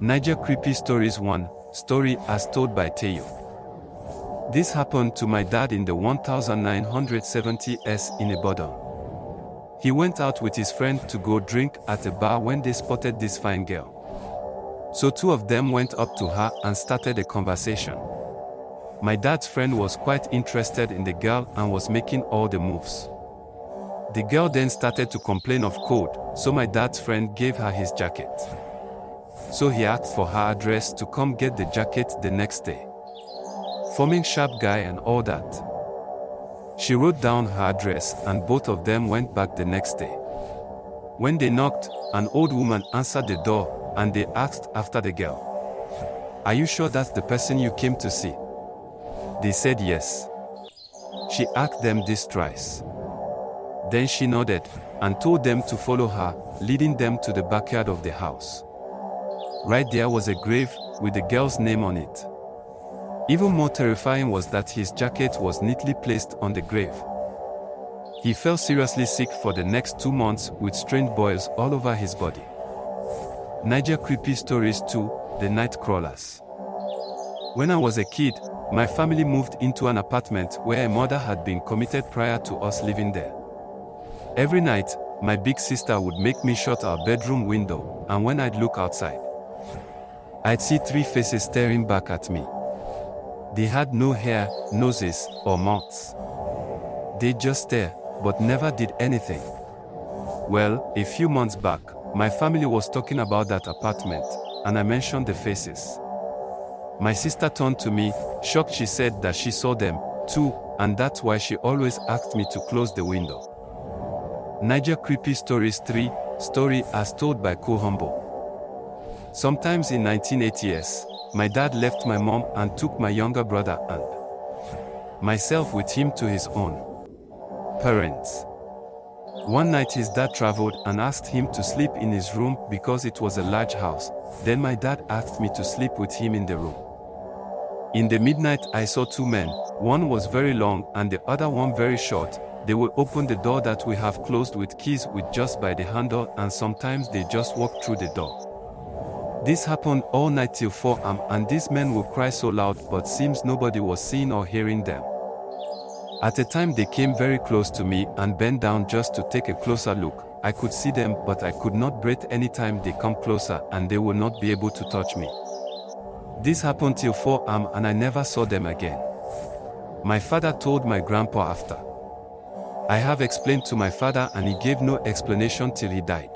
Naija Creepy Stories 1, story as told by Teo. This happened to my dad in the 1970s in Ibadan. He went out with his friend to go drink at a bar when they spotted this fine girl. So two of them went up to her and started a conversation. My dad's friend was quite interested in the girl and was making all the moves. The girl then started to complain of cold, so my dad's friend gave her his jacket. So he asked for her address to come get the jacket the next day. Forming sharp guy and all that. She wrote down her address and both of them went back the next day. When they knocked, an old woman answered the door and they asked after the girl. "Are you sure that's the person you came to see?" They said yes. She asked them this twice. Then she nodded and told them to follow her, leading them to the backyard of the house. Right there was a grave with the girl's name on it. Even more terrifying was that his jacket was neatly placed on the grave. He fell seriously sick for the next 2 months with strange boils all over his body. Naija Creepy Stories 2, The Night Crawlers. When I was a kid, my family moved into an apartment where a murder had been committed prior to us living there. Every night, my big sister would make me shut our bedroom window, and when I'd look outside, I'd see 3 faces staring back at me. They had no hair, noses, or mouths. They just stared, but never did anything. Well, a few months back, my family was talking about that apartment, and I mentioned the faces. My sister turned to me, shocked. She said that she saw them, too, and that's why she always asked me to close the window. Naija Creepy Stories 3, story as told by coolhumble. Sometimes in 1980s, my dad left my mom and took my younger brother and myself with him to his own parents. One night his dad traveled and asked him to sleep in his room because it was a large house. Then my dad asked me to sleep with him in the room. In the midnight I saw 2 men, one was very long and the other one very short. They would open the door that we have closed with keys with just by the handle, and sometimes they just walk through the door. This happened all night till 4 am, and these men would cry so loud, but seems nobody was seeing or hearing them. At a time they came very close to me and bent down just to take a closer look. I could see them, but I could not breathe anytime they come closer, and they would not be able to touch me. This happened till 4 am and I never saw them again. My father told my grandpa after. I have explained to my father and he gave no explanation till he died.